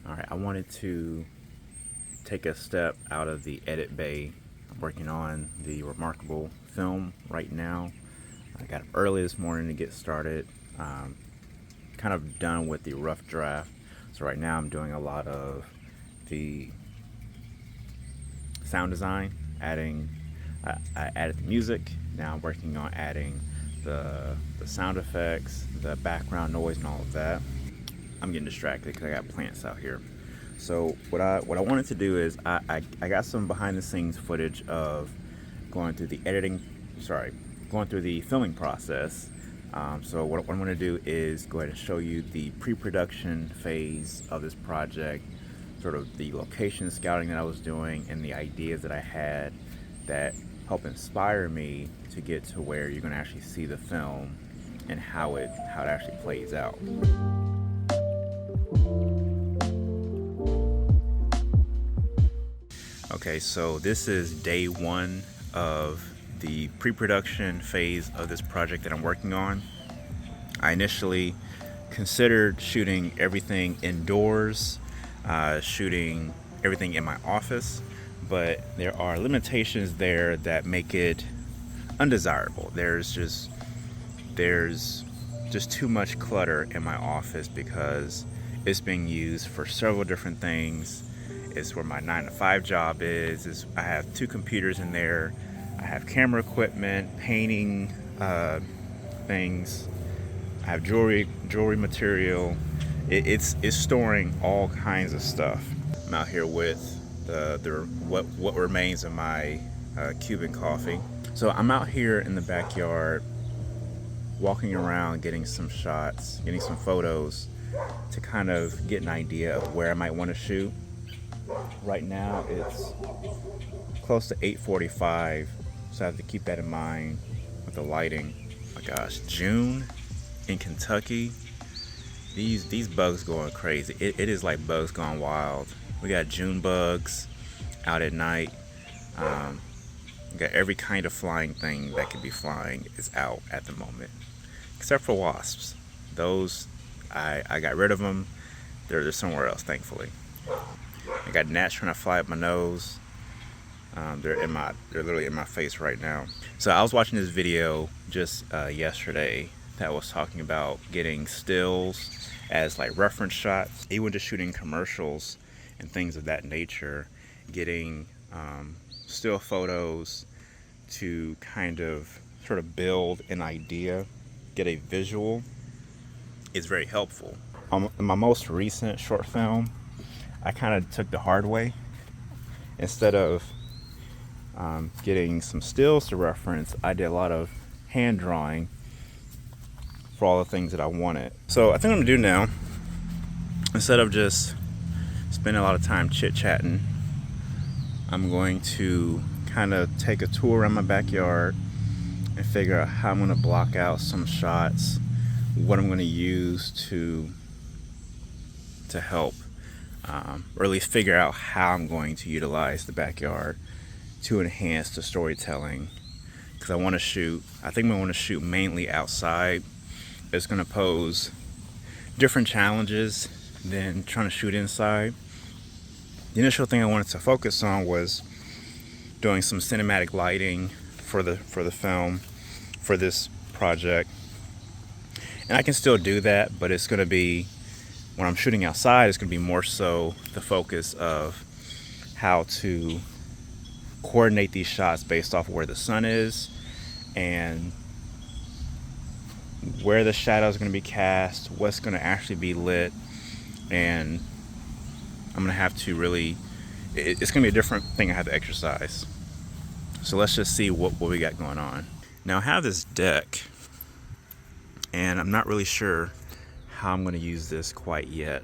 All right, I wanted to take a step out of the edit bay. I'm working on the remarkable film right now. I got up early this morning to get started. Um, kind of done with the rough draft. So right now I'm doing a lot of the sound design, adding. I added the music. Now I'm working on adding the sound effects, the background noise, and all of that. I'm getting distracted because I got plants out here. So what I wanted to do is I got some behind the scenes footage of going through the going through the filming process. So what I'm going to do is go ahead and show you the pre-production phase of this project, sort of the location scouting that I was doing and the ideas that I had that help inspire me to get to where you're going to actually see the film and how it actually plays out. Okay, so this is day one of the pre-production phase of this project that I'm working on. I initially considered shooting everything indoors, shooting everything in my office, but there are limitations there that make it undesirable. There's just too much clutter in my office because it's being used for several different things. It's where my 9 to 5 job is. I have 2 computers in there. I have camera equipment, painting things. I have jewelry material. It's storing all kinds of stuff. I'm out here with what remains of my Cuban coffee. So I'm out here in the backyard, walking around, getting some shots, getting some photos to kind of get an idea of where I might want to shoot. Right now it's close to 8:45, so I have to keep that in mind with the lighting. Oh my gosh, June in Kentucky, these bugs going crazy. It is like bugs gone wild. We got June bugs out at night. We got every kind of flying thing that could be flying is out at the moment, except for wasps. Those I got rid of them. They're somewhere else, thankfully. I got gnats trying to fly up my nose. They're literally in my face right now. So I was watching this video just yesterday that was talking about getting stills as like reference shots, even just shooting commercials and things of that nature. Getting still photos to kind of sort of build an idea, get a visual is very helpful. In my most recent short film, I kind of took the hard way. Instead of getting some stills to reference, I did a lot of hand drawing for all the things that I wanted. So I think what I'm gonna do now, instead of just spending a lot of time chit-chatting, I'm going to kind of take a tour around my backyard and figure out how I'm gonna block out some shots, what I'm gonna use to help or at least figure out how I'm going to utilize the backyard to enhance the storytelling. Because I think I want to shoot mainly outside. It's going to pose different challenges than trying to shoot inside. The initial thing I wanted to focus on was doing some cinematic lighting for the film for this project. And I can still do that, but it's going to be, when I'm shooting outside, it's going to be more so the focus of how to coordinate these shots based off of where the sun is and where the shadows are going to be cast, what's going to actually be lit, and I'm going to have to really, it's going to be a different thing I have to exercise. So let's just see what we got going on. Now I have this deck, and I'm not really sure how I'm going to use this quite yet.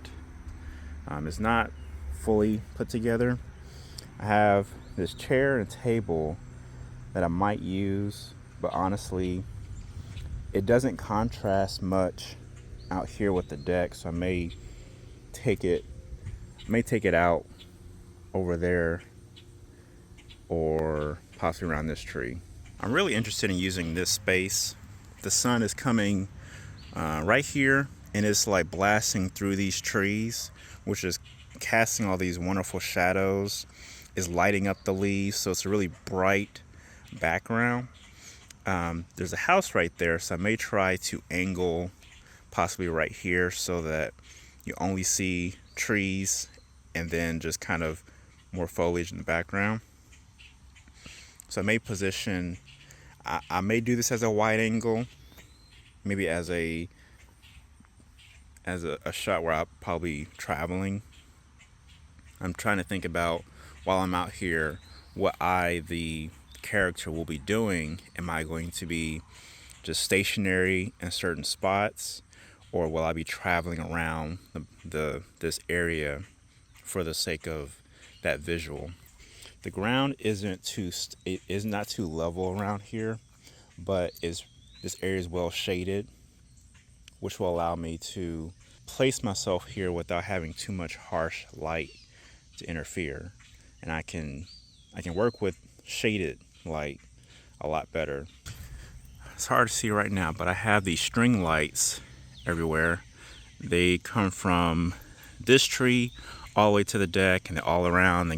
It's not fully put together. I have this chair and table that I might use, but honestly, it doesn't contrast much out here with the deck, so I may take it out over there or possibly around this tree. I'm really interested in using this space. The sun is coming right here, and it's like blasting through these trees, which is casting all these wonderful shadows, is lighting up the leaves, so it's a really bright background. There's a house right there, so I may try to angle possibly right here so that you only see trees and then just kind of more foliage in the background. So I may position, I may do this as a wide angle, maybe as a shot where I'll probably be traveling. I'm trying to think about, while I'm out here, what the character, will be doing. Am I going to be just stationary in certain spots, or will I be traveling around this area for the sake of that visual? The ground is not too level around here, but this area is well shaded, which will allow me to place myself here without having too much harsh light to interfere, and I can work with shaded light a lot better. It's hard to see right now, but I have these string lights everywhere. They come from this tree all the way to the deck, and they're all around.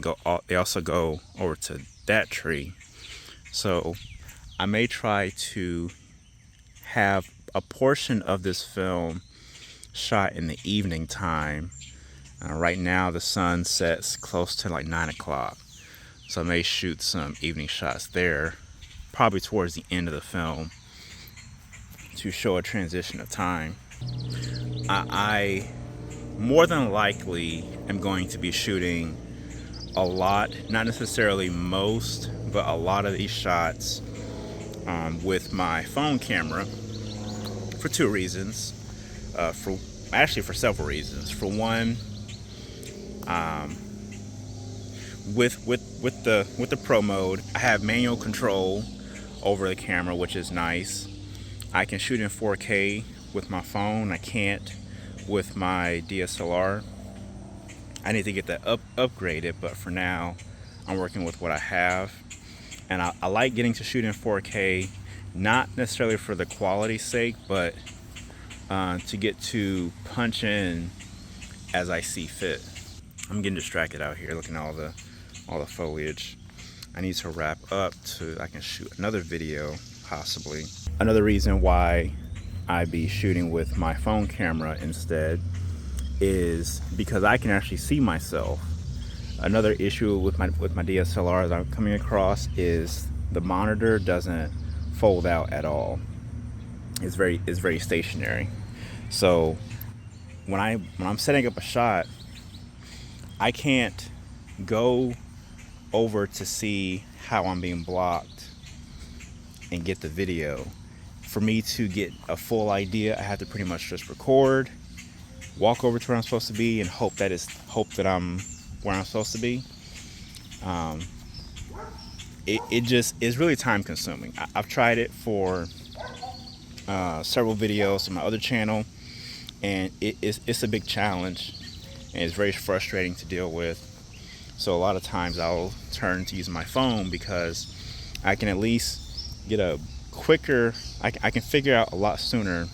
They also go over to that tree. So I may try to have a portion of this film shot in the evening time. Right now the sun sets close to like 9 o'clock, so I may shoot some evening shots there, probably towards the end of the film, to show a transition of time. I more than likely am going to be shooting a lot, not necessarily most, but a lot of these shots with my phone camera for two reasons. For several reasons. For one, with the Pro mode, I have manual control over the camera, which is nice. I can shoot in 4K with my phone. I can't with my DSLR. I need to get that upgraded, but for now, I'm working with what I have. And I like getting to shoot in 4K, not necessarily for the quality's sake, but to get to punch in as I see fit. I'm getting distracted out here looking at all the foliage. I need to wrap up so I can shoot another video, possibly. Another reason why I'd be shooting with my phone camera instead is because I can actually see myself. Another issue with my DSLR that I'm coming across is the monitor doesn't fold out at all. It's very stationary. So when I'm setting up a shot, I can't go over to see how I'm being blocked and get the video. For me to get a full idea, I have to pretty much just record, walk over to where I'm supposed to be, and hope that I'm where I'm supposed to be. It just is really time consuming. I've tried it for several videos on my other channel, and it's a big challenge, and it's very frustrating to deal with. So a lot of times I'll turn to using my phone because I can at least get a quicker, I can figure out a lot sooner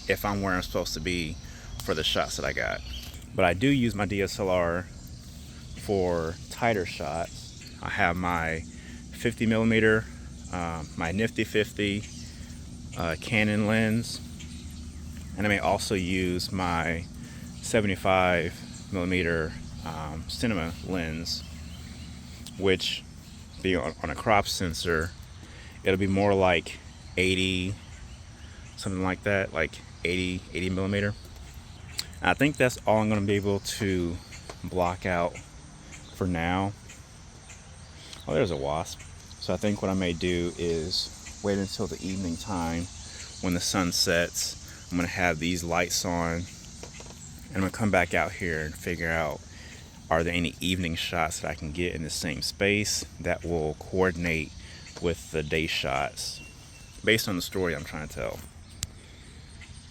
if I'm where I'm supposed to be for the shots that I got. But I do use my DSLR for tighter shots. I have my 50 millimeter, my nifty 50 Canon lens, and I may also use my 75 millimeter cinema lens, which being on a crop sensor, it'll be more like 80, something like that, like 80 millimeter. And I think that's all I'm going to be able to block out for now. Oh, there's a wasp. So I think what I may do is wait until the evening time when the sun sets. I'm going to have these lights on, and I'm going to come back out here and figure out, are there any evening shots that I can get in the same space that will coordinate with the day shots based on the story I'm trying to tell.